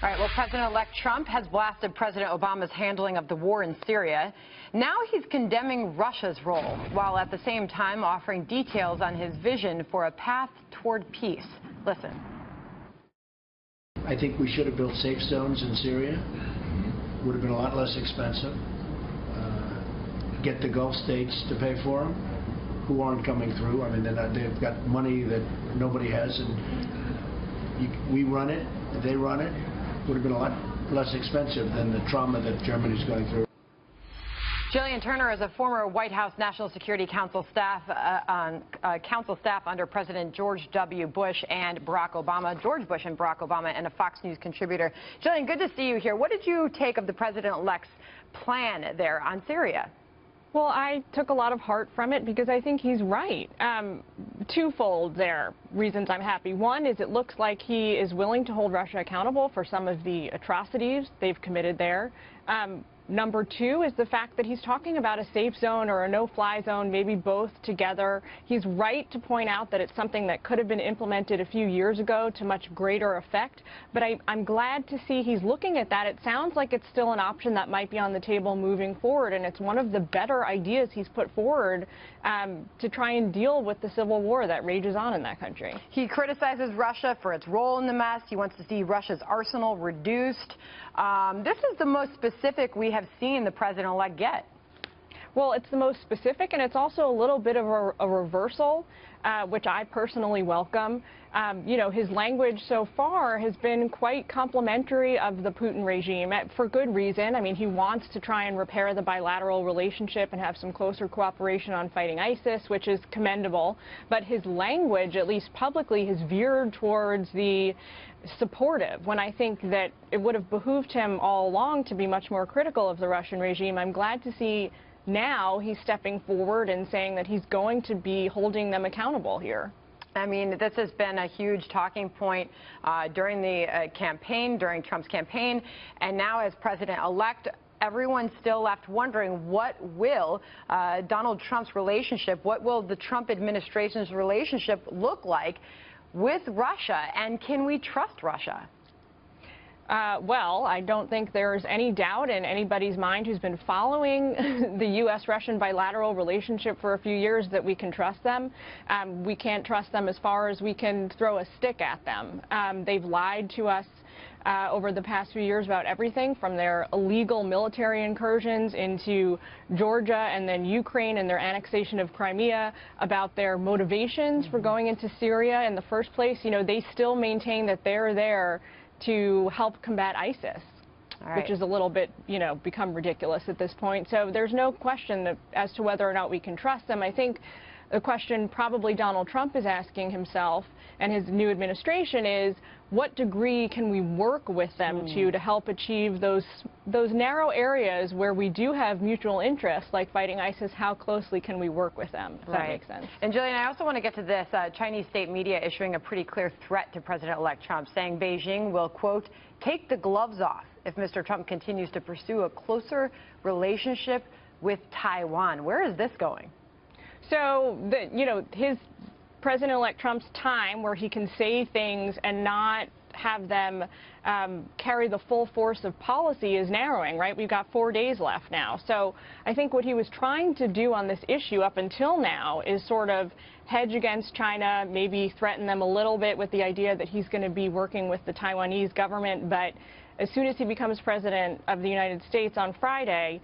All right, well, President-elect Trump has blasted President Obama's handling of the war in Syria. Now he's condemning Russia's role, while at the same time offering details on his vision for a path toward peace. Listen. I think we should have built safe zones in Syria. Would have been a lot less expensive. Get the Gulf states to pay for them, who aren't coming through. I mean, they've got money that nobody has, and we run it, they run it. Would have been a lot less expensive than the trauma that Germany's going through. Gillian Turner is a former White House National Security Council staff under President George W. Bush and Barack Obama, George Bush and Barack Obama, and a Fox News contributor. Gillian, good to see you here. What did you take of the president-elect's plan there on Syria? Well, I took a lot of heart from it because I think he's right. Twofold there, reasons I'm happy. One is it looks like he is willing to hold Russia accountable for some of the atrocities they've committed there. Number two is the fact that he's talking about a safe zone or a no-fly zone, maybe both together. He's right to point out that it's something that could have been implemented a few years ago to much greater effect. But I'm glad to see he's looking at that. It sounds like it's still an option that might be on the table moving forward, and it's one of the better ideas he's put forward to try and deal with the civil war that rages on in that country. He criticizes Russia for its role in the mess. He wants to see Russia's arsenal reduced. This is the most specific we have seen the president-elect get. Well, it's the most specific, and it's also a little bit of a reversal, which I personally welcome. You know, his language so far has been quite complimentary of the Putin regime, for good reason. I mean, he wants to try and repair the bilateral relationship and have some closer cooperation on fighting ISIS, which is commendable. But his language, at least publicly, has veered towards the supportive, when I think that it would have behooved him all along to be much more critical of the Russian regime. I'm glad to see now he's stepping forward and saying that he's going to be holding them accountable here. I mean, this has been a huge talking point during the campaign, during Trump's campaign, and now as president-elect, everyone's still left wondering what will Donald Trump's relationship, what will the Trump administration's relationship look like with Russia, and can we trust Russia? Well, I don't think there's any doubt in anybody's mind who's been following the U.S.-Russian bilateral relationship for a few years that we can trust them. We can't trust them as far as we can throw a stick at them. They've lied to us over the past few years about everything from their illegal military incursions into Georgia and then Ukraine and their annexation of Crimea, about their motivations for going into Syria in the first place. You know, they still maintain that they're there to help combat ISIS, which is a little bit, you know, become ridiculous at this point. So there's no question as to whether or not we can trust them. I think the question probably Donald Trump is asking himself and his new administration is, what degree can we work with them to help achieve those narrow areas where we do have mutual interests, like fighting ISIS? How closely can we work with them, if that makes sense? And Gillian, I also want to get to this. Chinese state media issuing a pretty clear threat to President-elect Trump, saying Beijing will, quote, take the gloves off if Mr. Trump continues to pursue a closer relationship with Taiwan. Where is this going? So, you know, his President-elect Trump's time where he can say things and not have them carry the full force of policy is narrowing, right? We've got 4 days left now. So I think what he was trying to do on this issue up until now is sort of hedge against China, maybe threaten them a little bit with the idea that he's going to be working with the Taiwanese government. But as soon as he becomes president of the United States on Friday,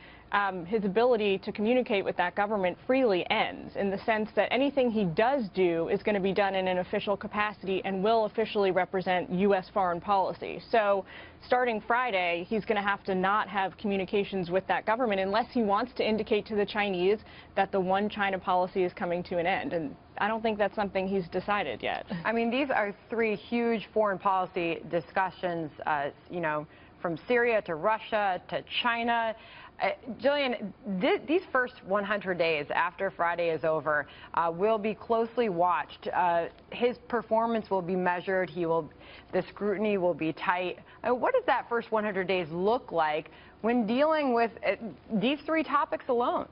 his ability to communicate with that government freely ends, in the sense that anything he does do is going to be done in an official capacity and will officially represent U.S. foreign policy. So starting Friday, he's going to have to not have communications with that government unless he wants to indicate to the Chinese that the one China policy is coming to an end. And I don't think that's something he's decided yet. I mean, these are three huge foreign policy discussions, you know, from Syria to Russia to China. Gillian, these first 100 days after Friday is over will be closely watched. His performance will be measured. The scrutiny will be tight. What does that first 100 days look like when dealing with these three topics alone?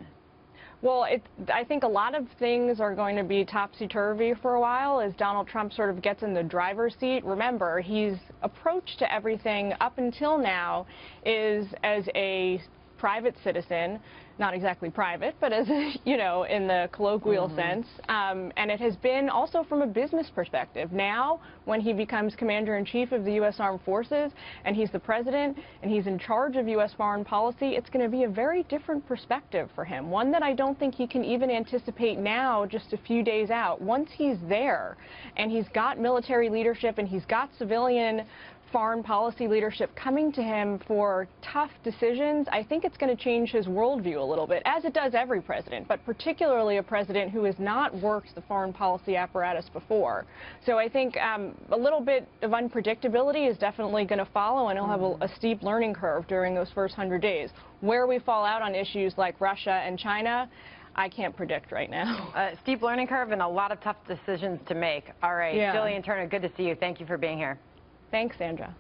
Well, I think a lot of things are going to be topsy-turvy for a while as Donald Trump sort of gets in the driver's seat. Remember, his approach to everything up until now is as a private citizen, not exactly private, but as, you know, in the colloquial sense. And it has been also from a business perspective. Now, when he becomes Commander-in-Chief of the U.S. Armed Forces, and he's the President, and he's in charge of U.S. foreign policy, it's going to be a very different perspective for him, one that I don't think he can even anticipate now, just a few days out. Once he's there, and he's got military leadership, and he's got civilian foreign policy leadership coming to him for tough decisions, I think it's going to change his worldview a little bit, as it does every president, but particularly a president who has not worked the foreign policy apparatus before. So I think a little bit of unpredictability is definitely going to follow, and he'll have a steep learning curve during those first 100 days. Where we fall out on issues like Russia and China, I can't predict right now. Steep learning curve and a lot of tough decisions to make. All right, Yeah. Gillian Turner, good to see you. Thank you for being here. Thanks, Sandra.